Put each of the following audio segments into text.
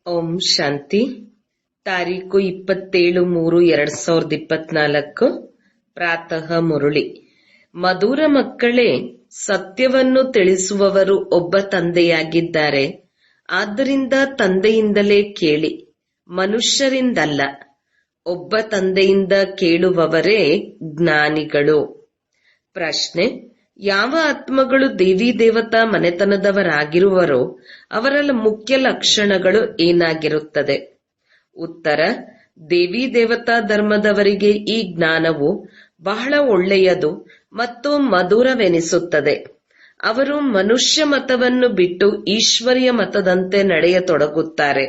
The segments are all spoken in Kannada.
ಓಂ ಶಾಂತಿ. ತಾರೀಕು 27/3/2024. ಪ್ರಾತಃ ಮುರುಳಿ. ಮಧುರ ಮಕ್ಕಳೇ, ಸತ್ಯವನ್ನು ತಿಳಿಸುವವರು ಒಬ್ಬ ತಂದೆಯಾಗಿದ್ದಾರೆ. ಆದ್ದರಿಂದ ತಂದೆಯಿಂದಲೇ ಕೇಳಿ, ಮನುಷ್ಯರಿಂದಲ್ಲ. ಒಬ್ಬ ತಂದೆಯಿಂದ ಕೇಳುವವರೇ ಜ್ಞಾನಿಗಳು. ಪ್ರಶ್ನೆ: ಯಾವ ಆತ್ಮಗಳು ದೇವಿ ದೇವತಾ ಮನೆತನದವರಾಗಿರುವರೋ ಅವರ ಮುಖ್ಯ ಲಕ್ಷಣಗಳು ಏನಾಗಿರುತ್ತದೆ? ಉತ್ತರ: ದೇವಿ ದೇವತಾ ಧರ್ಮದವರಿಗೆ ಈ ಜ್ಞಾನವು ಬಹಳ ಒಳ್ಳೆಯದು ಮತ್ತು ಮಧುರವೆನಿಸುತ್ತದೆ. ಅವರು ಮನುಷ್ಯ ಮತವನ್ನು ಬಿಟ್ಟು ಈಶ್ವರ್ಯ ಮತದಂತೆ ನಡೆಯತೊಡಗುತ್ತಾರೆ.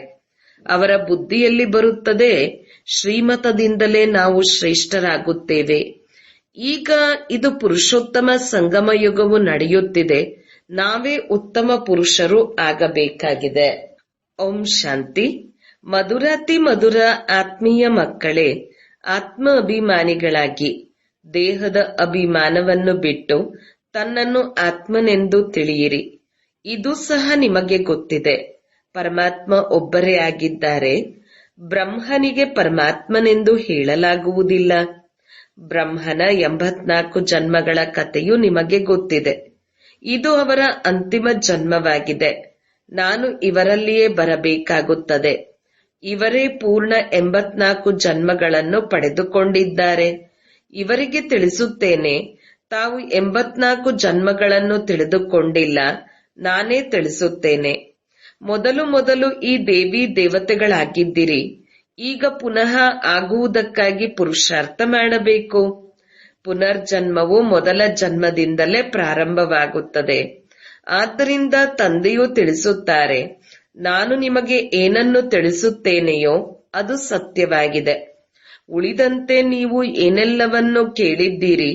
ಅವರ ಬುದ್ಧಿಯಲ್ಲಿ ಬರುತ್ತದೆ, ಶ್ರೀಮತದಿಂದಲೇ ನಾವು ಶ್ರೇಷ್ಠರಾಗುತ್ತೇವೆ. ಈಗ ಇದು ಪುರುಷೋತ್ತಮ ಸಂಗಮ ಯುಗವು ನಡೆಯುತ್ತಿದೆ. ನಾವೇ ಉತ್ತಮ ಪುರುಷರು ಆಗಬೇಕಾಗಿದೆ. ಓಂ ಶಾಂತಿ. ಮಧುರಾತಿ ಮಧುರ ಆತ್ಮೀಯ ಮಕ್ಕಳೇ, ಆತ್ಮ ಅಭಿಮಾನಿಗಳಾಗಿ ದೇಹದ ಅಭಿಮಾನವನ್ನು ಬಿಟ್ಟು ತನ್ನನ್ನು ಆತ್ಮನೆಂದು ತಿಳಿಯಿರಿ. ಇದು ಸಹ ನಿಮಗೆ ಗೊತ್ತಿದೆ, ಪರಮಾತ್ಮ ಒಬ್ಬರೇ ಆಗಿದ್ದಾರೆ. ಬ್ರಹ್ಮನಿಗೆ ಪರಮಾತ್ಮನೆಂದು ಹೇಳಲಾಗುವುದಿಲ್ಲ. ಬ್ರಹ್ಮನ 84 ಜನ್ಮಗಳ ಕಥೆಯು ನಿಮಗೆ ಗೊತ್ತಿದೆ. ಇದು ಅವರ ಅಂತಿಮ ಜನ್ಮವಾಗಿದೆ. ನಾನು ಇವರಲ್ಲಿಯೇ ಬರಬೇಕಾಗುತ್ತದೆ. ಇವರೇ ಪೂರ್ಣ 84 ಜನ್ಮಗಳನ್ನು ಪಡೆದುಕೊಂಡಿದ್ದಾರೆ. ಇವರಿಗೆ ತಿಳಿಸುತ್ತೇನೆ, ತಾವು 84 ಜನ್ಮಗಳನ್ನು ತಿಳಿದುಕೊಂಡಿಲ್ಲ, ನಾನೇ ತಿಳಿಸುತ್ತೇನೆ. ಮೊದಲು ಈ ದೇವಿ ದೇವತೆಗಳಾಗಿದ್ದಿರಿ. ಈಗ ಪುನಃ ಆಗುವುದಕ್ಕಾಗಿ ಪುರುಷಾರ್ಥ ಮಾಡಬೇಕು. ಪುನರ್ಜನ್ಮವು ಮೊದಲ ಜನ್ಮದಿಂದಲೇ ಪ್ರಾರಂಭವಾಗುತ್ತದೆ. ಆದ್ದರಿಂದ ತಂದೆಯು ತಿಳಿಸುತ್ತಾರೆ, ನಾನು ನಿಮಗೆ ಏನನ್ನು ತಿಳಿಸುತ್ತೇನೆಯೋ ಅದು ಸತ್ಯವಾಗಿದೆ. ಉಳಿದಂತೆ ನೀವು ಏನೆಲ್ಲವನ್ನು ಕೇಳಿದ್ದೀರಿ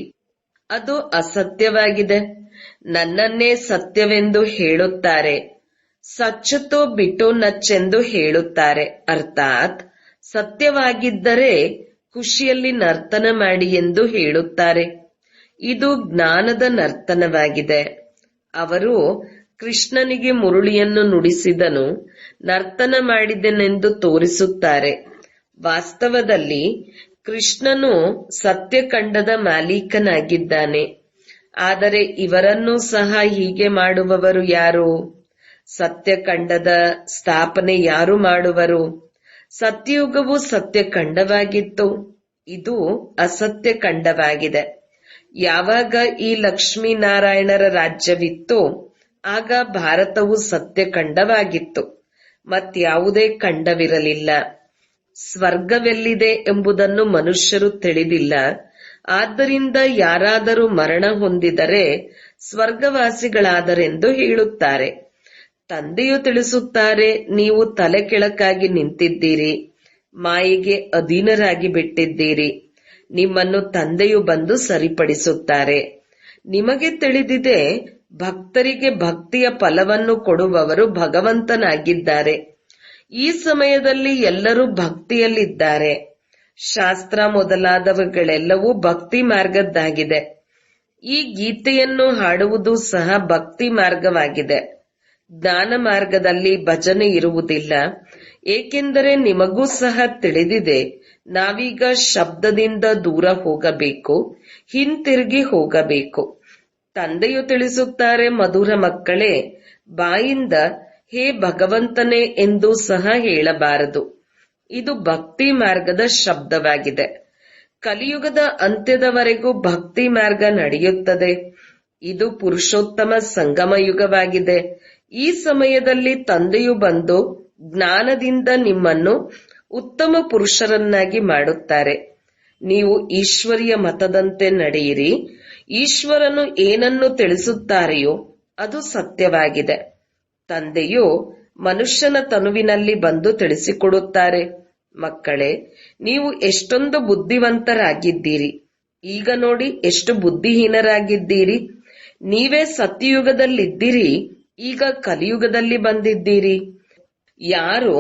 ಅದು ಅಸತ್ಯವಾಗಿದೆ. ನನ್ನನ್ನೇ ಸತ್ಯವೆಂದು ಹೇಳುತ್ತಾರೆ. ಸಚ್ಚತೋ ಬಿಟೋ ನಚ್ಚೆಂದು ಹೇಳುತ್ತಾರೆ. ಅರ್ಥಾತ್ ಸತ್ಯವಾಗಿದ್ದರೆ ಖುಷಿಯಲ್ಲಿ ನರ್ತನ ಮಾಡಿ ಎಂದು ಹೇಳುತ್ತಾರೆ. ಇದು ಜ್ಞಾನದ ನರ್ತನವಾಗಿದೆ. ಅವರು ಕೃಷ್ಣನಿಗೆ ಮುರುಳಿಯನ್ನು ನುಡಿಸಿದನು, ನರ್ತನ ಮಾಡಿದನೆಂದು ತೋರಿಸುತ್ತಾರೆ. ವಾಸ್ತವದಲ್ಲಿ ಕೃಷ್ಣನು ಸತ್ಯಖಂಡದ ಮಾಲೀಕನಾಗಿದ್ದಾನೆ. ಆದರೆ ಇವರನ್ನೂ ಸಹ ಹೀಗೆ ಮಾಡುವವರು ಯಾರು? ಸತ್ಯಖಂಡದ ಸ್ಥಾಪನೆ ಯಾರು ಮಾಡುವರು? ಸತ್ಯಯುಗವು ಸತ್ಯಖಂಡವಾಗಿತ್ತು, ಇದು ಅಸತ್ಯ ಖಂಡವಾಗಿದೆ. ಯಾವಾಗ ಈ ಲಕ್ಷ್ಮೀನಾರಾಯಣರ ರಾಜ್ಯವಿತ್ತೋ ಆಗ ಭಾರತವು ಸತ್ಯಖಂಡವಾಗಿತ್ತು. ಮತ್ಯಾವುದೇ ಖಂಡವಿರಲಿಲ್ಲ. ಸ್ವರ್ಗವೆಲ್ಲಿದೆ ಎಂಬುದನ್ನು ಮನುಷ್ಯರು ತಿಳಿದಿಲ್ಲ. ಆದ್ದರಿಂದ ಯಾರಾದರೂ ಮರಣ ಹೊಂದಿದರೆ ಸ್ವರ್ಗವಾಸಿಗಳಾದರೆಂದು ಹೇಳುತ್ತಾರೆ. ತಂದೆಯು ತಿಳಿಸುತ್ತಾರೆ, ನೀವು ತಲೆ ಕೆಳಕಾಗಿ ನಿಂತಿದ್ದೀರಿ, ಮಾಯೆಗೆ ಅಧೀನರಾಗಿ ಬಿಟ್ಟಿದ್ದೀರಿ. ನಿಮ್ಮನ್ನು ತಂದೆಯು ಬಂದು ಸರಿಪಡಿಸುತ್ತಾರೆ. ನಿಮಗೆ ತಿಳಿದಿದೆ, ಭಕ್ತರಿಗೆ ಭಕ್ತಿಯ ಫಲವನ್ನು ಕೊಡುವವರು ಭಗವಂತನಾಗಿದ್ದಾರೆ. ಈ ಸಮಯದಲ್ಲಿ ಎಲ್ಲರೂ ಭಕ್ತಿಯಲ್ಲಿದ್ದಾರೆ. ಶಾಸ್ತ್ರ ಮೊದಲಾದವುಗಳೆಲ್ಲವೂ ಭಕ್ತಿ ಮಾರ್ಗದ್ದಾಗಿದೆ. ಈ ಗೀತೆಯನ್ನು ಹಾಡುವುದು ಸಹ ಭಕ್ತಿ ಮಾರ್ಗವಾಗಿದೆ. ಜ್ಞಾನ ಮಾರ್ಗದಲ್ಲಿ ಭಜನೆ ಇರುವುದಿಲ್ಲ. ಏಕೆಂದರೆ ನಿಮಗೂ ಸಹ ತಿಳಿದಿದೆ, ನಾವೀಗ ಶಬ್ದದಿಂದ ದೂರ ಹೋಗಬೇಕು, ಹಿಂತಿರುಗಿ ಹೋಗಬೇಕು. ತಂದೆಯು ತಿಳಿಸುತ್ತಾರೆ, ಮಧುರ ಮಕ್ಕಳೇ, ಬಾಯಿಂದ ಹೇ ಭಗವಂತನೇ ಎಂದು ಸಹ ಹೇಳಬಾರದು. ಇದು ಭಕ್ತಿ ಮಾರ್ಗದ ಶಬ್ದವಾಗಿದೆ. ಕಲಿಯುಗದ ಅಂತ್ಯದವರೆಗೂ ಭಕ್ತಿ ಮಾರ್ಗ ನಡೆಯುತ್ತದೆ. ಇದು ಪುರುಷೋತ್ತಮ ಸಂಗಮ ಯುಗವಾಗಿದೆ. ಈ ಸಮಯದಲ್ಲಿ ತಂದೆಯು ಬಂದು ಜ್ಞಾನದಿಂದ ನಿಮ್ಮನ್ನು ಉತ್ತಮ ಪುರುಷರನ್ನಾಗಿ ಮಾಡುತ್ತಾರೆ. ನೀವು ಈಶ್ವರ್ಯ ಮತದಂತೆ ನಡೆಯಿರಿ. ಈಶ್ವರನು ಏನನ್ನು ತಿಳಿಸುತ್ತಾರೆಯೋ ಅದು ಸತ್ಯವಾಗಿದೆ. ತಂದೆಯು ಮನುಷ್ಯನ ತನುವಿನಲ್ಲಿ ಬಂದು ತಿಳಿಸಿಕೊಡುತ್ತಾರೆ, ಮಕ್ಕಳೇ, ನೀವು ಎಷ್ಟೊಂದು ಬುದ್ಧಿವಂತರಾಗಿದ್ದೀರಿ. ಈಗ ನೋಡಿ ಎಷ್ಟು ಬುದ್ಧಿಹೀನರಾಗಿದ್ದೀರಿ. ನೀವೇ ಸತ್ಯಯುಗದಲ್ಲಿದ್ದಿರಿ, ಈಗ ಕಲಿಯುಗದಲ್ಲಿ ಬಂದಿದ್ದೀರಿ. ಯಾರು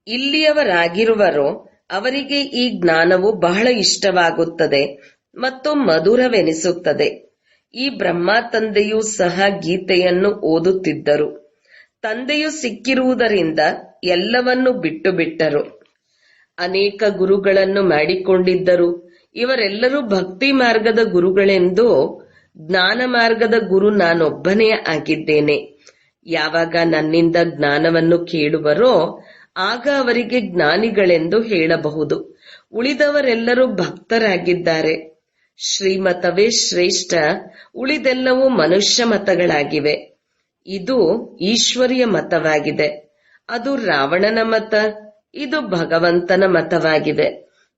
ಇಲ್ಲಿಯವರಾಗಿರುವರೋ ಅವರಿಗೆ ಈ ಜ್ಞಾನವು ಬಹಳ ಇಷ್ಟವಾಗುತ್ತದೆ ಮತ್ತು ಮಧುರವೆನಿಸುತ್ತದೆ. ಈ ಬ್ರಹ್ಮ ತಂದೆಯೂ ಸಹ ಗೀತೆಯನ್ನು ಓದುತ್ತಿದ್ದರು. ತಂದೆಯು ಸಿಕ್ಕಿರುವುದರಿಂದ ಎಲ್ಲವನ್ನೂ ಬಿಟ್ಟು ಬಿಟ್ಟರು. ಅನೇಕ ಗುರುಗಳನ್ನು ಮಾಡಿಕೊಂಡಿದ್ದರು. ಇವರೆಲ್ಲರೂ ಭಕ್ತಿ ಮಾರ್ಗದ ಗುರುಗಳೆಂದು, ಜ್ಞಾನ ಮಾರ್ಗದ ಗುರು ನಾನೊಬ್ಬನೇ ಆಗಿದ್ದೇನೆ. ಯಾವಾಗ ನನ್ನಿಂದ ಜ್ಞಾನವನ್ನು ಕೇಳುವರೋ ಆಗ ಅವರಿಗೆ ಜ್ಞಾನಿಗಳೆಂದು ಹೇಳಬಹುದು. ಉಳಿದವರೆಲ್ಲರೂ ಭಕ್ತರಾಗಿದ್ದಾರೆ. ಶ್ರೀಮತವೇ ಶ್ರೇಷ್ಠ, ಉಳಿದೆಲ್ಲವೂ ಮನುಷ್ಯ ಮತಗಳಾಗಿವೆ. ಇದು ಈಶ್ವರಿಯ ಮತವಾಗಿದೆ. ಅದು ರಾವಣನ ಮತ, ಇದು ಭಗವಂತನ ಮತವಾಗಿದೆ.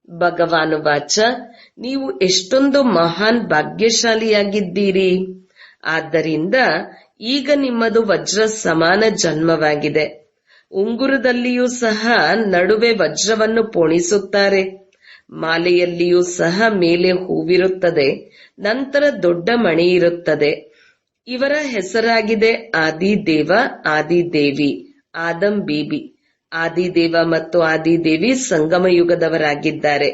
ಭಗವಾನುವಾಚ, ನೀವು ಎಷ್ಟೊಂದು ಮಹಾನ್ ಭಾಗ್ಯಶಾಲಿಯಾಗಿದ್ದೀರಿ. ಆದ್ದರಿಂದ ಈಗ ನಿಮ್ಮದು ವಜ್ರ ಸಮಾನ ಜನ್ಮವಾಗಿದೆ. ಉಂಗುರದಲ್ಲಿಯೂ ಸಹ ನಡುವೆ ವಜ್ರವನ್ನು ಪೋಣಿಸುತ್ತಾರೆ. ಮಾಲೆಯಲ್ಲಿಯೂ ಸಹ ಮೇಲೆ ಹೂವಿರುತ್ತದೆ, ನಂತರ ದೊಡ್ಡ ಮಣಿ ಇರುತ್ತದೆ. ಇವರ ಹೆಸರಾಗಿದೆ ಆದಿದೇವ, ಆದಿದೇವಿ, ಆದಂ ಬೀಬಿ. ಆದಿದೇವ ಮತ್ತು ಆದಿದೇವಿ ಸಂಗಮ ಯುಗದವರಾಗಿದ್ದಾರೆ.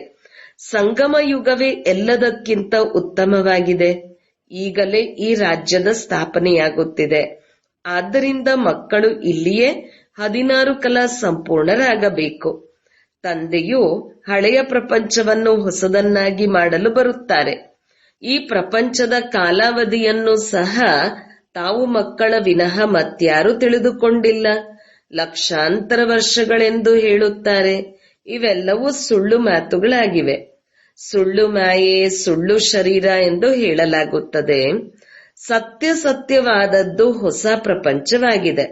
ಸಂಗಮ ಯುಗವೇ ಎಲ್ಲದಕ್ಕಿಂತ ಉತ್ತಮವಾಗಿದೆ. ಈಗಲೇ ಈ ರಾಜ್ಯದ ಸ್ಥಾಪನೆಯಾಗುತ್ತಿದೆ. ಆದ್ದರಿಂದ ಮಕ್ಕಳು ಇಲ್ಲಿಯೇ 16 ಕಲಾ ಸಂಪೂರ್ಣರಾಗಬೇಕು. ತಂದೆಯು ಹಳೆಯ ಪ್ರಪಂಚವನ್ನು ಹೊಸದನ್ನಾಗಿ ಮಾಡಲು ಬರುತ್ತಾರೆ. ಈ ಪ್ರಪಂಚದ ಕಾಲಾವಧಿಯನ್ನು ಸಹ ತಾವು ಮಕ್ಕಳ ವಿನಃ ಮತ್ಯಾರೂ ತಿಳಿದುಕೊಂಡಿಲ್ಲ. ಲಕ್ಷಾಂತರ ವರ್ಷಗಳೆಂದು ಹೇಳುತ್ತಾರೆ. ಇವೆಲ್ಲವೂ ಸುಳ್ಳು ಮಾತುಗಳಾಗಿವೆ. ಸುಳ್ಳು ಮಾಯೆ, ಸುಳ್ಳು ಶರೀರ ಎಂದು ಹೇಳಲಾಗುತ್ತದೆ. ಸತ್ಯವಾದದ್ದು ಹೊಸ ಪ್ರಪಂಚವಾಗಿದೆ.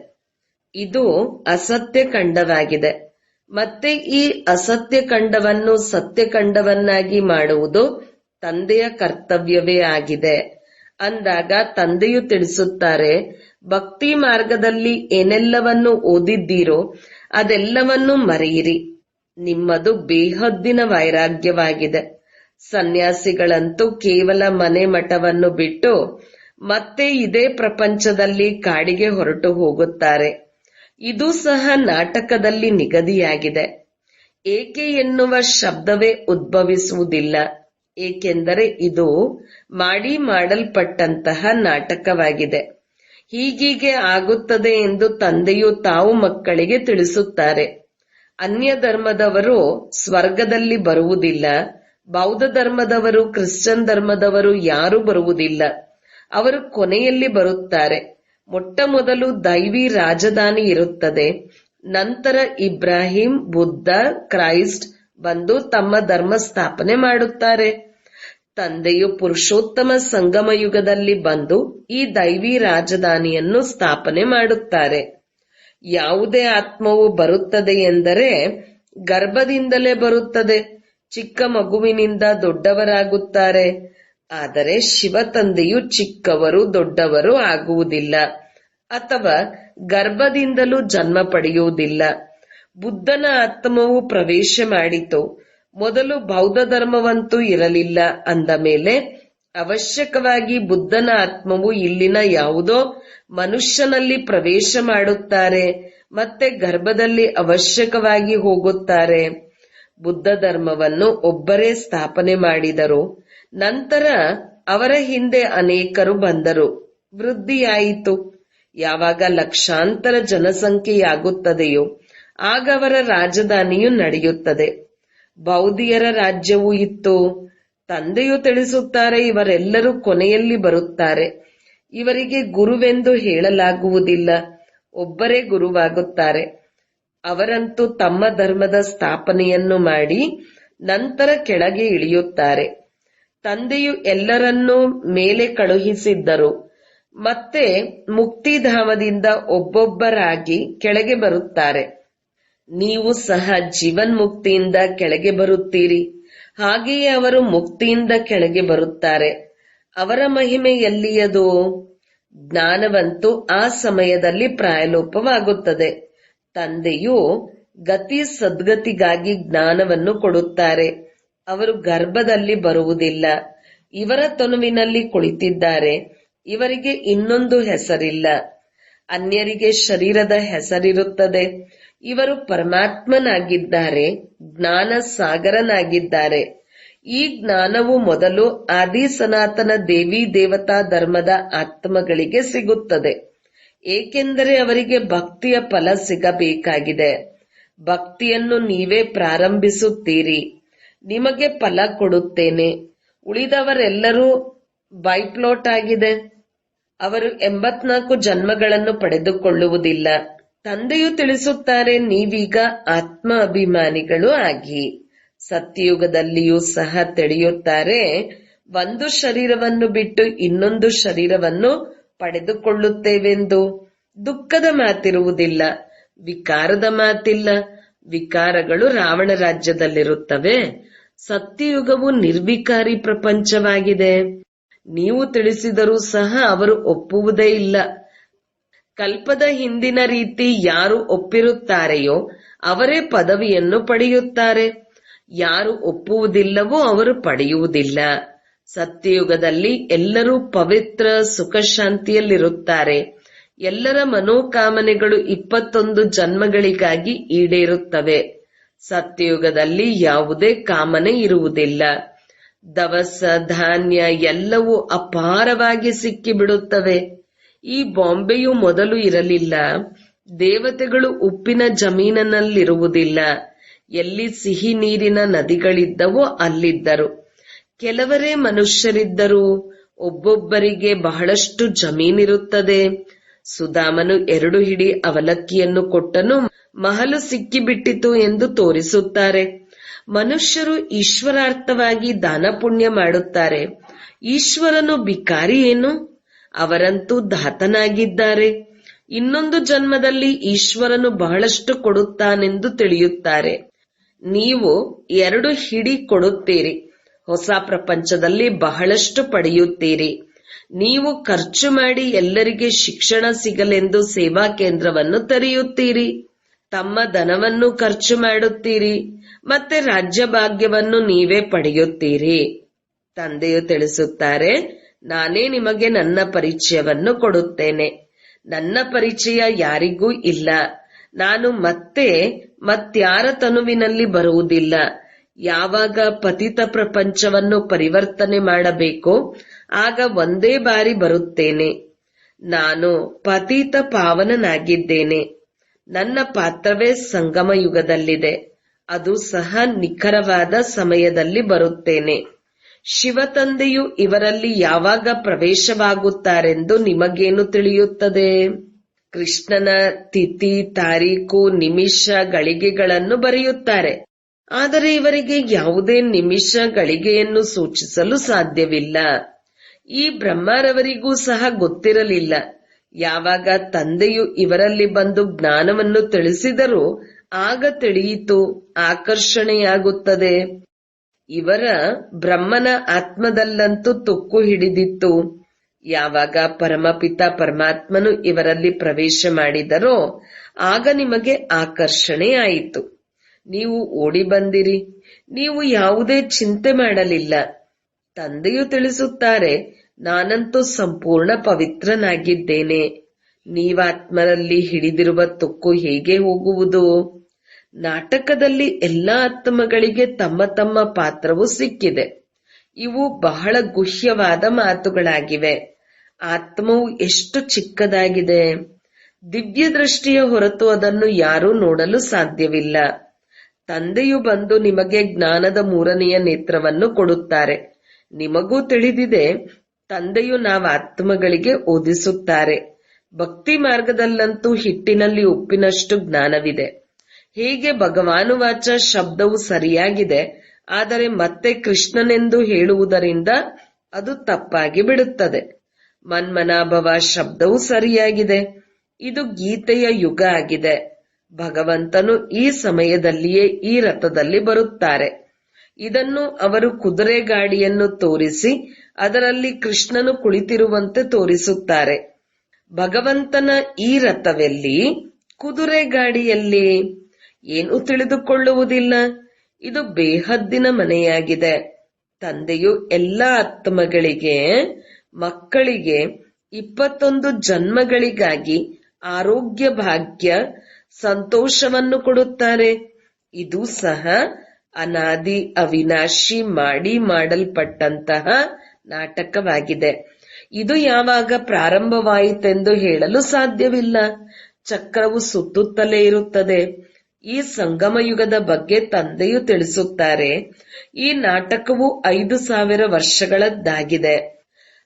ಇದು ಅಸತ್ಯ ಖಂಡವಾಗಿದೆ. ಮತ್ತೆ ಈ ಅಸತ್ಯ ಖಂಡವನ್ನು ಸತ್ಯಖಂಡವನ್ನಾಗಿ ಮಾಡುವುದು ತಂದೆಯ ಕರ್ತವ್ಯವೇ ಆಗಿದೆ. ಅಂದಾಗ ತಂದೆಯು ತಿಳಿಸುತ್ತಾರೆ, ಭಕ್ತಿ ಮಾರ್ಗದಲ್ಲಿ ಏನೆಲ್ಲವನ್ನು ಓದಿದ್ದೀರೋ ಅದೆಲ್ಲವನ್ನೂ ಮರೆಯಿರಿ. ನಿಮ್ಮದು ಬೇಹದ್ದಿನ ವೈರಾಗ್ಯವಾಗಿದೆ. ಸನ್ಯಾಸಿಗಳಂತೂ ಕೇವಲ ಮನೆ ಮಠವನ್ನು ಬಿಟ್ಟು ಮತ್ತೆ ಇದೇ ಪ್ರಪಂಚದಲ್ಲಿ ಕಾಡಿಗೆ ಹೊರಟು ಹೋಗುತ್ತಾರೆ. ಇದು ಸಹ ನಾಟಕದಲ್ಲಿ ನಿಗದಿಯಾಗಿದೆ. ಏಕೆ ಎನ್ನುವ ಶಬ್ದವೇ ಉದ್ಭವಿಸುವುದಿಲ್ಲ. ಏಕೆಂದರೆ ಇದು ಮಾಡಲ್ಪಟ್ಟಂತಹ ನಾಟಕವಾಗಿದೆ. ಹೀಗೀಗೆ ಆಗುತ್ತದೆ ಎಂದು ತಂದೆಯು ತಾವು ಮಕ್ಕಳಿಗೆ ತಿಳಿಸುತ್ತಾರೆ. ಅನ್ಯ ಧರ್ಮದವರು ಸ್ವರ್ಗದಲ್ಲಿ ಬರುವುದಿಲ್ಲ. ಬೌದ್ಧ ಧರ್ಮದವರು, ಕ್ರಿಶ್ಚಿಯನ್ ಧರ್ಮದವರು ಯಾರೂ ಬರುವುದಿಲ್ಲ. ಅವರು ಕೊನೆಯಲ್ಲಿ ಬರುತ್ತಾರೆ. ಮೊಟ್ಟ ಮೊದಲು ದೈವಿ ರಾಜಧಾನಿ ಇರುತ್ತದೆ. ನಂತರ ಇಬ್ರಾಹಿಂ, ಬುದ್ಧ, ಕ್ರೈಸ್ಟ್ ಬಂದು ತಮ್ಮ ಧರ್ಮ ಸ್ಥಾಪನೆ ಮಾಡುತ್ತಾರೆ. ತಂದೆಯು ಪುರುಷೋತ್ತಮ ಸಂಗಮ ಯುಗದಲ್ಲಿ ಬಂದು ಈ ದೈವಿ ರಾಜಧಾನಿಯನ್ನು ಸ್ಥಾಪನೆ ಮಾಡುತ್ತಾರೆ. ಯಾವುದೇ ಆತ್ಮವು ಬರುತ್ತದೆ ಎಂದರೆ ಗರ್ಭದಿಂದಲೇ ಬರುತ್ತದೆ. ಚಿಕ್ಕ ಮಗುವಿನಿಂದ ದೊಡ್ಡವರಾಗುತ್ತಾರೆ. ಆದರೆ ಶಿವ ತಂದೆಯು ಚಿಕ್ಕವರು ದೊಡ್ಡವರು ಆಗುವುದಿಲ್ಲ, ಅಥವಾ ಗರ್ಭದಿಂದಲೂ ಜನ್ಮ ಪಡೆಯುವುದಿಲ್ಲ. ಬುದ್ಧನ ಆತ್ಮವು ಪ್ರವೇಶ ಮಾಡಿತು. ಮೊದಲು ಬೌದ್ಧ ಧರ್ಮವಂತೂ ಇರಲಿಲ್ಲ. ಅಂದ ಮೇಲೆ ಅವಶ್ಯಕವಾಗಿ ಬುದ್ಧನ ಆತ್ಮವು ಇಲ್ಲಿನ ಯಾವುದೋ ಮನುಷ್ಯನಲ್ಲಿ ಪ್ರವೇಶ ಮಾಡುತ್ತಾರೆ, ಮತ್ತೆ ಗರ್ಭದಲ್ಲಿ ಅವಶ್ಯಕವಾಗಿ ಹೋಗುತ್ತಾರೆ. ಬುದ್ಧ ಧರ್ಮವನ್ನು ಒಬ್ಬರೇ ಸ್ಥಾಪನೆ ಮಾಡಿದರು. ನಂತರ ಅವರ ಹಿಂದೆ ಅನೇಕರು ಬಂದರು. ವೃದ್ಧಿಯಾಯಿತು. ಯಾವಾಗ ಲಕ್ಷಾಂತರ ಜನಸಂಖ್ಯೆಯಾಗುತ್ತದೆಯೋ ಆಗ ಅವರ ರಾಜಧಾನಿಯು ನಡೆಯುತ್ತದೆ. ಬೌದ್ಧಿಯರ ರಾಜ್ಯವೂ ಇತ್ತು. ತಂದೆಯು ತಿಳಿಸುತ್ತಾರೆ, ಇವರೆಲ್ಲರೂ ಕೊನೆಯಲ್ಲಿ ಬರುತ್ತಾರೆ. ಇವರಿಗೆ ಗುರುವೆಂದು ಹೇಳಲಾಗುವುದಿಲ್ಲ, ಒಬ್ಬರೇ ಗುರುವಾಗುತ್ತಾರೆ. ಅವರಂತೂ ತಮ್ಮ ಧರ್ಮದ ಸ್ಥಾಪನೆಯನ್ನು ಮಾಡಿ ನಂತರ ಕೆಳಗೆ ಇಳಿಯುತ್ತಾರೆ. ತಂದೆಯು ಎಲ್ಲರನ್ನೂ ಮೇಲೆ ಕಳುಹಿಸಿದ್ದರು. ಮತ್ತೆ ಮುಕ್ತಿಧಾಮದಿಂದ ಒಬ್ಬೊಬ್ಬರಾಗಿ ಕೆಳಗೆ ಬರುತ್ತಾರೆ. ನೀವು ಸಹ ಜೀವನ್ಮುಕ್ತಿಯಿಂದ ಕೆಳಗೆ ಬರುತ್ತೀರಿ. ಹಾಗೆಯೇ ಅವರು ಮುಕ್ತಿಯಿಂದ ಕೆಳಗೆ ಬರುತ್ತಾರೆ. ಅವರ ಮಹಿಮೆ ಎಲ್ಲಿಯದು? ಜ್ಞಾನವಂತೂ ಆ ಸಮಯದಲ್ಲಿ ಪ್ರಾಯಲೋಪವಾಗುತ್ತದೆ. ತಂದೆಯು ಗತಿ ಸದ್ಗತಿಗಾಗಿ ಜ್ಞಾನವನ್ನು ಕೊಡುತ್ತಾರೆ. ಅವರು ಗರ್ಭದಲ್ಲಿ ಬರುವುದಿಲ್ಲ. ಇವರ ತನುವಿನಲ್ಲಿ ಕುಳಿತಿದ್ದಾರೆ. ಇವರಿಗೆ ಇನ್ನೊಂದು ಹೆಸರಿಲ್ಲ. ಅನ್ಯರಿಗೆ ಶರೀರದ ಹೆಸರಿರುತ್ತದೆ. ಇವರು ಪರಮಾತ್ಮನಾಗಿದ್ದಾರೆ, ಜ್ಞಾನ ಸಾಗರನಾಗಿದ್ದಾರೆ. ಈ ಜ್ಞಾನವು ಮೊದಲು ಆದಿ ಸನಾತನ ದೇವಿ ದೇವತಾ ಧರ್ಮದ ಆತ್ಮಗಳಿಗೆ ಸಿಗುತ್ತದೆ. ಏಕೆಂದರೆ ಅವರಿಗೆ ಭಕ್ತಿಯ ಫಲ ಸಿಗಬೇಕಾಗಿದೆ. ಭಕ್ತಿಯನ್ನು ನೀವೇ ಪ್ರಾರಂಭಿಸುತ್ತೀರಿ. ನಿಮಗೆ ಫಲ ಕೊಡುತ್ತೇನೆ. ಉಳಿದವರೆಲ್ಲರೂ ಬೈಪ್ಲೋಟ್ ಆಗಿದೆ. ಅವರು 84 ಜನ್ಮಗಳನ್ನು ಪಡೆದುಕೊಳ್ಳುವುದಿಲ್ಲ. ತಂದೆಯು ತಿಳಿಸುತ್ತಾರೆ, ನೀವೀಗ ಆತ್ಮ ಅಭಿಮಾನಿಗಳು ಆಗಿ. ಸತ್ಯಯುಗದಲ್ಲಿಯೂ ಸಹ ತಿಳಿಯುತ್ತಾರೆ, ಒಂದು ಶರೀರವನ್ನು ಬಿಟ್ಟು ಇನ್ನೊಂದು ಶರೀರವನ್ನು ಪಡೆದುಕೊಳ್ಳುತ್ತೇವೆಂದು. ದುಃಖದ ಮಾತಿರುವುದಿಲ್ಲ, ವಿಕಾರದ ಮಾತಿಲ್ಲ. ವಿಕಾರಗಳು ರಾವಣ ರಾಜ್ಯದಲ್ಲಿರುತ್ತವೆ. ಸತ್ಯಯುಗವು ನಿರ್ವಿಕಾರಿ ಪ್ರಪಂಚವಾಗಿದೆ. ನೀವು ತಿಳಿಸಿದರೂ ಸಹ ಅವರು ಒಪ್ಪುವುದೇ ಇಲ್ಲ. ಕಲ್ಪದ ಹಿಂದಿನ ರೀತಿ ಯಾರು ಒಪ್ಪಿರುತ್ತಾರೆಯೋ ಅವರೇ ಪದವಿಯನ್ನು ಪಡೆಯುತ್ತಾರೆ. ಯಾರು ಒಪ್ಪುವುದಿಲ್ಲವೋ ಅವರು ಪಡೆಯುವುದಿಲ್ಲ. ಸತ್ಯಯುಗದಲ್ಲಿ ಎಲ್ಲರೂ ಪವಿತ್ರ ಸುಖ ಶಾಂತಿಯಲ್ಲಿರುತ್ತಾರೆ. ಎಲ್ಲರ ಮನೋಕಾಮನೆಗಳು 21 ಜನ್ಮಗಳಿಗಾಗಿ ಈಡೇರುತ್ತವೆ. ಸತ್ಯಯುಗದಲ್ಲಿ ಯಾವುದೇ ಕಾಮನೆ ಇರುವುದಿಲ್ಲ. ದವಸ ಧಾನ್ಯ ಎಲ್ಲವೂ ಅಪಾರವಾಗಿ ಸಿಕ್ಕಿಬಿಡುತ್ತವೆ. ಈ ಬಾಂಬೆಯು ಮೊದಲು ಇರಲಿಲ್ಲ. ದೇವತೆಗಳು ಉಪ್ಪಿನ ಜಮೀನಿನಲ್ಲಿರುವುದಿಲ್ಲ. ಎಲ್ಲಿ ಸಿಹಿ ನೀರಿನ ನದಿಗಳಿದ್ದವೋ ಅಲ್ಲಿದ್ದರು. ಕೆಲವರೇ ಮನುಷ್ಯರಿದ್ದರು. ಒಬ್ಬೊಬ್ಬರಿಗೆ ಬಹಳಷ್ಟು ಜಮೀನಿರುತ್ತದೆ. ಸುಧಾಮನು 2 ಹಿಡಿ ಅವಲಕ್ಕಿಯನ್ನು ಕೊಟ್ಟನು, ಮಹಲು ಸಿಕ್ಕಿಬಿಟ್ಟಿತು ಎಂದು ತೋರಿಸುತ್ತಾರೆ. ಮನುಷ್ಯರು ಈಶ್ವರಾರ್ಥವಾಗಿ ದಾನ ಪುಣ್ಯ ಮಾಡುತ್ತಾರೆ. ಈಶ್ವರನು ಭಿಕಾರಿ ಏನು? ಅವರಂತೂ ದಾತನಾಗಿದ್ದಾರೆ. ಇನ್ನೊಂದು ಜನ್ಮದಲ್ಲಿ ಈಶ್ವರನು ಬಹಳಷ್ಟು ಕೊಡುತ್ತಾನೆಂದು ತಿಳಿಯುತ್ತಾರೆ. ನೀವು 2 ಹಿಡಿ ಕೊಡುತ್ತೀರಿ. ಹೊಸ ಪ್ರಪಂಚದಲ್ಲಿ ಬಹಳಷ್ಟು ಪಡೆಯುತ್ತೀರಿ. ನೀವು ಖರ್ಚು ಮಾಡಿ ಎಲ್ಲರಿಗೆ ಶಿಕ್ಷಣ ಸಿಗಲೆಂದು ಸೇವಾ ಕೇಂದ್ರವನ್ನು ತೆರೆಯುತ್ತೀರಿ. ತಮ್ಮ ಧನವನ್ನು ಖರ್ಚು ಮಾಡುತ್ತೀರಿ. ಮತ್ತೆ ರಾಜ್ಯ ಭಾಗ್ಯವನ್ನು ನೀವೇ ಪಡೆಯುತ್ತೀರಿ. ತಂದೆಯು ತಿಳಿಸುತ್ತಾರೆ, ನಾನೇ ನಿಮಗೆ ನನ್ನ ಪರಿಚಯವನ್ನು ಕೊಡುತ್ತೇನೆ. ನನ್ನ ಪರಿಚಯ ಯಾರಿಗೂ ಇಲ್ಲ. ನಾನು ಮತ್ಯಾರ ತನುವಿನಲ್ಲಿ ಬರುವುದಿಲ್ಲ. ಯಾವಾಗ ಪತಿತ ಪ್ರಪಂಚವನ್ನು ಪರಿವರ್ತನೆ ಮಾಡಬೇಕೋ ಆಗ ಒಂದೇ ಬಾರಿ ಬರುತ್ತೇನೆ. ನಾನು ಪತಿತ ಪಾವನನಾಗಿದ್ದೇನೆ. ನನ್ನ ಪಾತ್ರವೇ ಸಂಗಮ ಯುಗದಲ್ಲಿದೆ. ಅದು ಸಹ ನಿಖರವಾದ ಸಮಯದಲ್ಲಿ ಬರುತ್ತೇನೆ. ಶಿವತಂದೆಯು ಇವರಲ್ಲಿ ಯಾವಾಗ ಪ್ರವೇಶವಾಗುತ್ತಾರೆಂದು ನಿಮಗೇನು ತಿಳಿಯುತ್ತದೆ? ಕೃಷ್ಣನ ತಿಥಿ, ತಾರೀಕು, ನಿಮಿಷ, ಗಳಿಗೆಗಳನ್ನು ಬರೆಯುತ್ತಾರೆ. ಆದರೆ ಇವರಿಗೆ ಯಾವುದೇ ನಿಮಿಷ, ಗಳಿಗೆಯನ್ನು ಸೂಚಿಸಲು ಸಾಧ್ಯವಿಲ್ಲ. ಈ ಬ್ರಹ್ಮರವರಿಗೂ ಸಹ ಗೊತ್ತಿರಲಿಲ್ಲ. ಯಾವಾಗ ತಂದೆಯು ಇವರಲ್ಲಿ ಬಂದು ಜ್ಞಾನವನ್ನು ತಿಳಿಸಿದರೂ ಆಗ ತಿಳಿಯಿತು, ಆಕರ್ಷಣೆಯಾಗುತ್ತದೆ. ಇವರ ಬ್ರಹ್ಮನ ಆತ್ಮದಲ್ಲಂತೂ ತುಕ್ಕು ಹಿಡಿದಿತ್ತು. ಯಾವಾಗ ಪರಮಪಿತ ಪರಮಾತ್ಮನು ಇವರಲ್ಲಿ ಪ್ರವೇಶ ಮಾಡಿದರೋ ಆಗ ನಿಮಗೆ ಆಕರ್ಷಣೆಯಾಯಿತು. ನೀವು ಓಡಿ ಬಂದಿರಿ. ನೀವು ಯಾವುದೇ ಚಿಂತೆ ಮಾಡಲಿಲ್ಲ. ತಂದೆಯು ತಿಳಿಸುತ್ತಾರೆ, ನಾನಂತೂ ಸಂಪೂರ್ಣ ಪವಿತ್ರನಾಗಿದ್ದೇನೆ. ನೀವಾತ್ಮರಲ್ಲಿ ಹಿಡಿದಿರುವ ತುಕ್ಕು ಹೇಗೆ ಹೋಗುವುದು? ನಾಟಕದಲ್ಲಿ ಎಲ್ಲಾ ಆತ್ಮಗಳಿಗೆ ತಮ್ಮ ತಮ್ಮ ಪಾತ್ರವು ಸಿಕ್ಕಿದೆ. ಇವು ಬಹಳ ಗುಹ್ಯವಾದ ಮಾತುಗಳಾಗಿವೆ. ಆತ್ಮವು ಎಷ್ಟು ಚಿಕ್ಕದಾಗಿದೆ. ದಿವ್ಯ ದೃಷ್ಟಿಯ ಹೊರತು ಅದನ್ನು ಯಾರೂ ನೋಡಲು ಸಾಧ್ಯವಿಲ್ಲ. ತಂದೆಯು ಬಂದು ನಿಮಗೆ ಜ್ಞಾನದ 3ನೆಯ ನೇತ್ರವನ್ನು ಕೊಡುತ್ತಾರೆ. ನಿಮಗೂ ತಿಳಿದಿದೆ, ತಂದೆಯು ನಾವು ಆತ್ಮಗಳಿಗೆ ಓದಿಸುತ್ತಾರೆ. ಭಕ್ತಿ ಮಾರ್ಗದಲ್ಲಂತೂ ಹಿಟ್ಟಿನಲ್ಲಿ ಉಪ್ಪಿನಷ್ಟು ಜ್ಞಾನವಿದೆ. ಹೇಗೆ ಭಗವಾನುವಾಚ ಶಬ್ದವು ಸರಿಯಾಗಿದೆ, ಆದರೆ ಮತ್ತೆ ಕೃಷ್ಣನೆಂದು ಹೇಳುವುದರಿಂದ ಅದು ತಪ್ಪಾಗಿ ಬಿಡುತ್ತದೆ. ಮನ್ಮನಾಭವ ಶಬ್ದವು ಸರಿಯಾಗಿದೆ. ಇದು ಗೀತೆಯ ಯುಗ ಆಗಿದೆ. ಭಗವಂತನು ಈ ಸಮಯದಲ್ಲಿಯೇ ಈ ರಥದಲ್ಲಿ ಬರುತ್ತಾರೆ. ಇದನ್ನು ಅವರು ಕುದುರೆ ಗಾಡಿಯನ್ನು ತೋರಿಸಿ ಅದರಲ್ಲಿ ಕೃಷ್ಣನು ಕುಳಿತಿರುವಂತೆ ತೋರಿಸುತ್ತಾರೆ. ಭಗವಂತನ ಈ ರಥವೆಲ್ಲಿ, ಕುದುರೆ ಗಾಡಿಯಲ್ಲಿ? ಏನು ತಿಳಿದುಕೊಳ್ಳುವುದಿಲ್ಲ. ಇದು ಬೇಹದ್ದಿನ ಮನೆಯಾಗಿದೆ. ತಂದೆಯು ಎಲ್ಲ ಆತ್ಮಗಳಿಗೆ, ಮಕ್ಕಳಿಗೆ 21 ಜನ್ಮಗಳಿಗಾಗಿ ಆರೋಗ್ಯ, ಭಾಗ್ಯ, ಸಂತೋಷವನ್ನು ಕೊಡುತ್ತಾರೆ. ಇದು ಸಹ ಅನಾದಿ ಅವಿನಾಶಿ ಮಾಡಲ್ಪಟ್ಟಂತಹ ನಾಟಕವಾಗಿದೆ. ಇದು ಯಾವಾಗ ಪ್ರಾರಂಭವಾಯಿತೆಂದು ಹೇಳಲು ಸಾಧ್ಯವಿಲ್ಲ. ಚಕ್ರವು ಸುತ್ತುತ್ತಲೇ ಇರುತ್ತದೆ. ಈ ಸಂಗಮ ಯುಗದ ಬಗ್ಗೆ ತಂದೆಯು ತಿಳಿಸುತ್ತಾರೆ. ಈ ನಾಟಕವು 5000 ವರ್ಷಗಳದ್ದಾಗಿದೆ.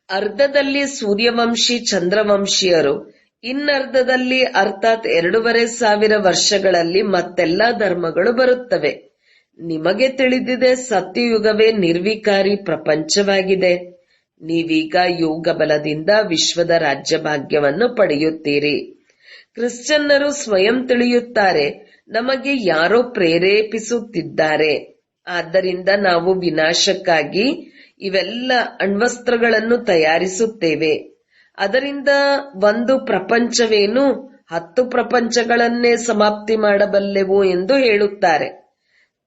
ಅರ್ಧದಲ್ಲಿ ಸೂರ್ಯವಂಶಿ ಚಂದ್ರವಂಶೀಯರು, ಇನ್ನರ್ಧದಲ್ಲಿ ಅರ್ಥಾತ್ 2500 ವರ್ಷಗಳಲ್ಲಿ ಮತ್ತೆಲ್ಲ ಧರ್ಮಗಳು ಬರುತ್ತವೆ. ನಿಮಗೆ ತಿಳಿದಿದೆ, ಸತ್ಯಯುಗವೇ ನಿರ್ವಿಕಾರಿ ಪ್ರಪಂಚವಾಗಿದೆ. ನೀವೀಗ ಯೋಗ ಬಲದಿಂದ ವಿಶ್ವದ ರಾಜ್ಯಭಾಗ್ಯವನ್ನು ಪಡೆಯುತ್ತೀರಿ. ಕ್ರಿಶ್ಚಿಯನ್ನರು ಸ್ವಯಂ ತಿಳಿಯುತ್ತಾರೆ, ನಮಗೆ ಯಾರೋ ಪ್ರೇರೇಪಿಸುತ್ತಿದ್ದಾರೆ. ಆದ್ದರಿಂದ ನಾವು ವಿನಾಶಕ್ಕಾಗಿ ಇವೆಲ್ಲ ಅಣ್ವಸ್ತ್ರಗಳನ್ನು ತಯಾರಿಸುತ್ತೇವೆ. ಅದರಿಂದ ಒಂದು ಪ್ರಪಂಚವೇನು 10 ಪ್ರಪಂಚಗಳನ್ನೇ ಸಮಾಪ್ತಿ ಮಾಡಬಲ್ಲೆವು ಎಂದು ಹೇಳುತ್ತಾರೆ.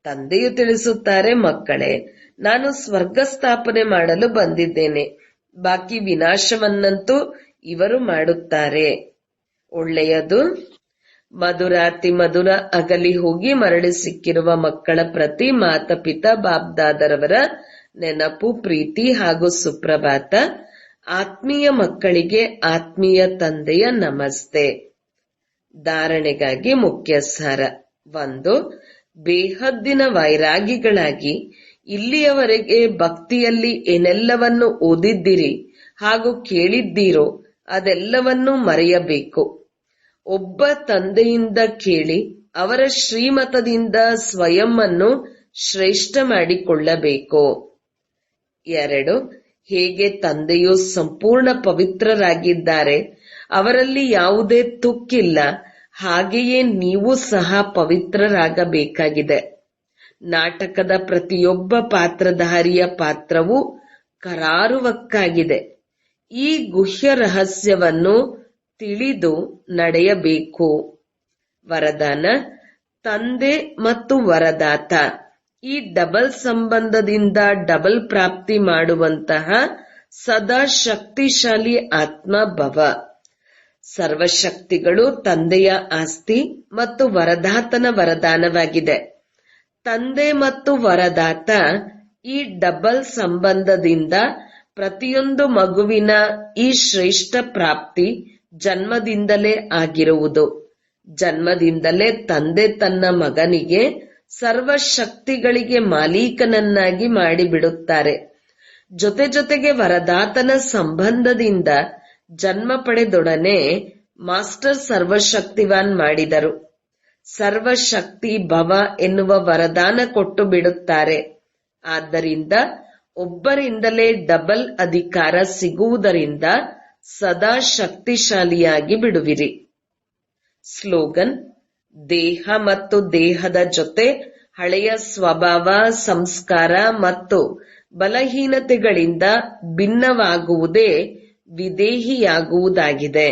ತಂದೆಯು ತಿಳಿಸುತ್ತಾರೆ, ಮಕ್ಕಳೇ, ನಾನು ಸ್ವರ್ಗ ಸ್ಥಾಪನೆ ಮಾಡಲು ಬಂದಿದ್ದೇನೆ. ಬಾಕಿ ವಿನಾಶವನ್ನಂತೂ ಇವರು ಮಾಡುತ್ತಾರೆ. ಒಳ್ಳೆಯದು. ಮಧುರಾತಿ ಮಧುರ ಅಗಲಿ ಹೋಗಿ ಮರಳಿ ಸಿಕ್ಕಿರುವ ಮಕ್ಕಳ ಪ್ರತಿ ಮಾತಾಪಿತಾ ಬಾಬ್ದಾದರವರ ನೆನಪು, ಪ್ರೀತಿ ಹಾಗೂ ಸುಪ್ರಭಾತ. ಆತ್ಮೀಯ ಮಕ್ಕಳಿಗೆ ಆತ್ಮೀಯ ತಂದೆಯ ನಮಸ್ತೆ. ಧಾರಣೆಗಾಗಿ ಮುಖ್ಯ ಸಾರ. 1. ಬೇಹದ್ದಿನ ವೈರಾಗಿಗಳಾಗಿ ಇಲ್ಲಿಯವರೆಗೆ ಭಕ್ತಿಯಲ್ಲಿ ಏನೆಲ್ಲವನ್ನು ಓದಿದ್ದೀರಿ ಹಾಗೂ ಕೇಳಿದ್ದೀರೋ ಅದೆಲ್ಲವನ್ನೂ ಮರೆಯಬೇಕು. ಒಬ್ಬ ತಂದೆಯಿಂದ ಕೇಳಿ ಅವರ ಶ್ರೀಮತದಿಂದ ಸ್ವಯಂ ಅನ್ನು ಶ್ರೇಷ್ಠ ಮಾಡಿಕೊಳ್ಳಬೇಕು. 2. ಹೇಗೆ ತಂದೆಯು ಸಂಪೂರ್ಣ ಪವಿತ್ರರಾಗಿದ್ದಾರೆ, ಅವರಲ್ಲಿ ಯಾವುದೇ ತುಕ್ಕಿಲ್ಲ, ಹಾಗೆಯೇ ನೀವು ಸಹ ಪವಿತ್ರರಾಗಬೇಕಾಗಿದೆ. ನಾಟಕದ ಪ್ರತಿಯೊಬ್ಬ ಪಾತ್ರಧಾರಿಯ ಪಾತ್ರವು ಕರಾರುವಕ್ಕಾಗಿದೆ. ಈ ಗುಹ್ಯ ರಹಸ್ಯವನ್ನು ತಿಳಿದು ನಡೆಯಬೇಕು. ವರದಾನ: ತಂದೆ ಮತ್ತು ವರದಾತ ಈ ಡಬಲ್ ಸಂಬಂಧದಿಂದ ಡಬಲ್ ಪ್ರಾಪ್ತಿ ಮಾಡುವಂತಹ ಸದಾ ಶಕ್ತಿಶಾಲಿ ಆತ್ಮ ಭವ. ಸರ್ವಶಕ್ತಿಗಳು ತಂದೆಯ ಆಸ್ತಿ ಮತ್ತು ವರದಾತನ ವರದಾನವಾಗಿದೆ. ತಂದೆ ಮತ್ತು ವರದಾತ ಈ ಡಬಲ್ ಸಂಬಂಧದಿಂದ ಪ್ರತಿಯೊಂದು ಮಗುವಿನ ಈ ಶ್ರೇಷ್ಠ ಪ್ರಾಪ್ತಿ ಜನ್ಮದಿಂದಲೇ ಆಗಿರುವುದು. ಜನ್ಮದಿಂದಲೇ ತಂದೆ ತನ್ನ ಮಗನಿಗೆ ಸರ್ವಶಕ್ತಿಗಳಿಗೆ ಮಾಲೀಕನನ್ನಾಗಿ ಮಾಡಿಬಿಡುತ್ತಾರೆ. ಜೊತೆ ಜೊತೆಗೆ ವರದಾತನ ಸಂಬಂಧದಿಂದ ಜನ್ಮ ಪಡೆದೊಡನೆ ಮಾಸ್ಟರ್ ಸರ್ವಶಕ್ತಿವಾನ್ ಮಾಡಿದರು. ಸರ್ವಶಕ್ತಿ ಭವ ಎನ್ನುವ ವರದಾನ ಕೊಟ್ಟು ಬಿಡುತ್ತಾರೆ. ಆದ್ದರಿಂದ ಒಬ್ಬರಿಂದಲೇ ಡಬಲ್ ಅಧಿಕಾರ ಸಿಗುವುದರಿಂದ ಸದಾ ಶಕ್ತಿಶಾಲಿಯಾಗಿ ಬಿಡುವಿರಿ. ಸ್ಲೋಗನ್: ದೇಹ ಮತ್ತು ದೇಹದ ಜೊತೆ ಹಳೆಯ ಸ್ವಭಾವ, ಸಂಸ್ಕಾರ ಮತ್ತು ಬಲಹೀನತೆಗಳಿಂದ ಭಿನ್ನವಾಗುವುದೇ ವಿದೇಹಿಯಾಗುವುದಾಗಿದೆ.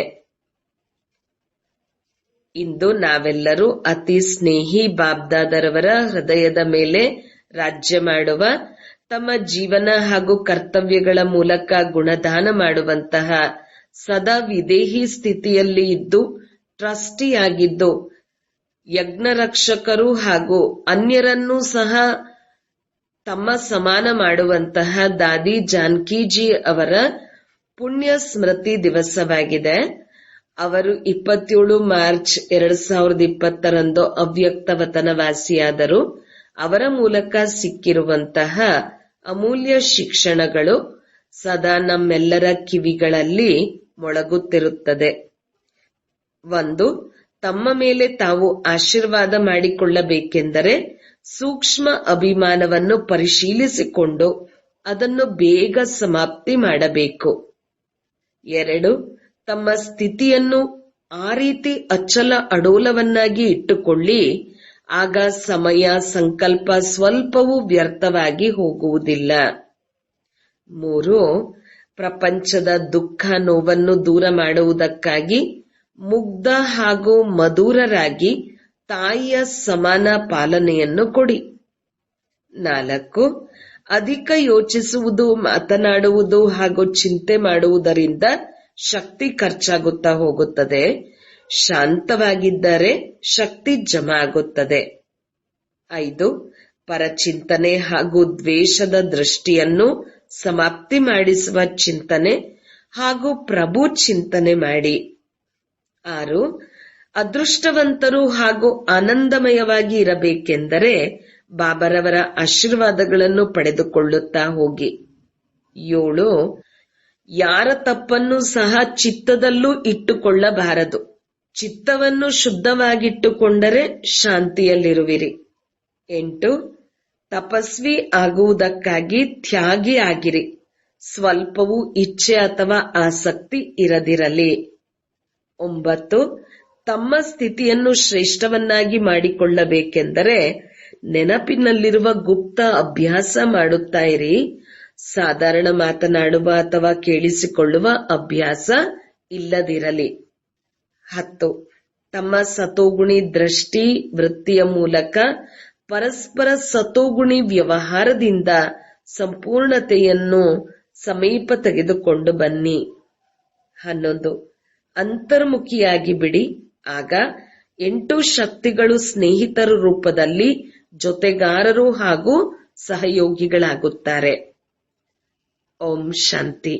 ಇಂದು ನಾವೆಲ್ಲರೂ ಅತಿ ಸ್ನೇಹಿ ಬಾಬ್ದಾದರವರ ಹೃದಯದ ಮೇಲೆ ರಾಜ್ಯ ಮಾಡುವ, ತಮ್ಮ ಜೀವನ ಹಾಗೂ ಕರ್ತವ್ಯಗಳ ಮೂಲಕ ಗುಣದಾನ ಮಾಡುವಂತಹ ಸದಾ ವಿದೇಹಿ ಸ್ಥಿತಿಯಲ್ಲಿ ಇದ್ದು ಟ್ರಸ್ಟಿಯಾಗಿದ್ದು ಯಜ್ಞರಕ್ಷಕರು ಹಾಗೂ ಅನ್ಯರನ್ನೂ ಸಹ ತಮ್ಮ ಸಮಾನ ಮಾಡುವಂತಹ ದಾದಿ ಜಾನಕಿಜಿ ಅವರ ಪುಣ್ಯ ಸ್ಮೃತಿ ದಿವಸವಾಗಿದೆ. ಅವರು 27 ಮಾರ್ಚ್ 2020 ಅವ್ಯಕ್ತ ವತನವಾಸಿಯಾದರು. ಅವರ ಮೂಲಕ ಸಿಕ್ಕಿರುವಂತಹ ಅಮೂಲ್ಯ ಶಿಕ್ಷಣಗಳು ಸದಾ ನಮ್ಮೆಲ್ಲರ ಕಿವಿಗಳಲ್ಲಿ ಮೊಳಗುತ್ತಿರುತ್ತದೆ. 1. ತಮ್ಮ ಮೇಲೆ ತಾವು ಆಶೀರ್ವಾದ ಮಾಡಿಕೊಳ್ಳಬೇಕೆಂದರೆ ಸೂಕ್ಷ್ಮ ಅಭಿಮಾನವನ್ನು ಪರಿಶೀಲಿಸಿಕೊಂಡು ಅದನ್ನು ಬೇಗ ಸಮಾಪ್ತಿ ಮಾಡಬೇಕು. 2. ತಮ್ಮ ಸ್ಥಿತಿಯನ್ನು ಆ ರೀತಿ ಅಚಲ ಅಡೋಲವನ್ನಾಗಿ ಇಟ್ಟುಕೊಳ್ಳಿ, ಆಗ ಸಮಯ, ಸಂಕಲ್ಪ ಸ್ವಲ್ಪವೂ ವ್ಯರ್ಥವಾಗಿ ಹೋಗುವುದಿಲ್ಲ. 3. ಪ್ರಪಂಚದ ದುಃಖ ನೋವನ್ನು ದೂರ ಮಾಡುವುದಕ್ಕಾಗಿ ಮುಗ್ಧ ಹಾಗೂ ಮಧುರರಾಗಿ ತಾಯಿಯ ಸಮಾನ ಪಾಲನೆಯನ್ನು ಕೊಡಿ. 4. ಅಧಿಕ ಯೋಚಿಸುವುದು, ಮಾತನಾಡುವುದು ಹಾಗೂ ಚಿಂತೆ ಮಾಡುವುದರಿಂದ ಶಕ್ತಿ ಖರ್ಚಾಗುತ್ತಾ ಹೋಗುತ್ತದೆ. ಶಾಂತವಾಗಿದ್ದರೆ ಶಕ್ತಿ ಜಮಾ ಆಗುತ್ತದೆ. 5. ಪರಚಿಂತನೆ ಹಾಗೂ ದ್ವೇಷದ ದೃಷ್ಟಿಯನ್ನು ಸಮಾಪ್ತಿ ಮಾಡಿಸುವ ಚಿಂತನೆ ಹಾಗೂ ಪ್ರಭು ಚಿಂತನೆ ಮಾಡಿ. 6. ಅದೃಷ್ಟವಂತರು ಹಾಗೂ ಆನಂದಮಯವಾಗಿ ಇರಬೇಕೆಂದರೆ ಬಾಬರವರ ಆಶೀರ್ವಾದಗಳನ್ನು ಪಡೆದುಕೊಳ್ಳುತ್ತಾ ಹೋಗಿ. 7. ಯಾರ ತಪ್ಪನ್ನು ಸಹ ಚಿತ್ತದಲ್ಲೂ ಇಟ್ಟುಕೊಳ್ಳಬಾರದು. ಚಿತ್ತವನ್ನು ಶುದ್ಧವಾಗಿಟ್ಟುಕೊಂಡರೆ ಶಾಂತಿಯಲ್ಲಿರುವಿರಿ. 8. ತಪಸ್ವಿ ಆಗುವುದಕ್ಕಾಗಿ ತ್ಯಾಗಿ ಆಗಿರಿ. ಸ್ವಲ್ಪವೂ ಇಚ್ಛೆ ಅಥವಾ ಆಸಕ್ತಿ ಇರದಿರಲಿ. 9. ತಮ್ಮ ಸ್ಥಿತಿಯನ್ನು ಶ್ರೇಷ್ಠವನ್ನಾಗಿ ಮಾಡಿಕೊಳ್ಳಬೇಕೆಂದರೆ ನೆನಪಿನಲ್ಲಿರುವ ಗುಪ್ತ ಅಭ್ಯಾಸ ಮಾಡುತ್ತಾ ಇರಿ. ಸಾಧಾರಣ ಮಾತನಾಡುವ ಅಥವಾ ಕೇಳಿಸಿಕೊಳ್ಳುವ ಅಭ್ಯಾಸ ಇಲ್ಲದಿರಲಿ. 10. ತಮ್ಮ ಸತೋಗುಣಿ ದೃಷ್ಟಿ ವೃತ್ತಿಯ ಮೂಲಕ ಪರಸ್ಪರ ಸತೋಗುಣಿ ವ್ಯವಹಾರದಿಂದ ಸಂಪೂರ್ಣತೆಯನ್ನು ಸಮೀಪ ತೆಗೆದುಕೊಂಡು ಬನ್ನಿ. 11. ಅಂತರ್ಮುಖಿಯಾಗಿ ಬಿಡಿ. ಆಗ 8 ಶಕ್ತಿಗಳು ಸ್ನೇಹಿತರ ರೂಪದಲ್ಲಿ ಜೊತೆಗಾರರು ಹಾಗೂ ಸಹಯೋಗಿಗಳಾಗುತ್ತಾರೆ. ಓಂ ಶಾಂತಿ.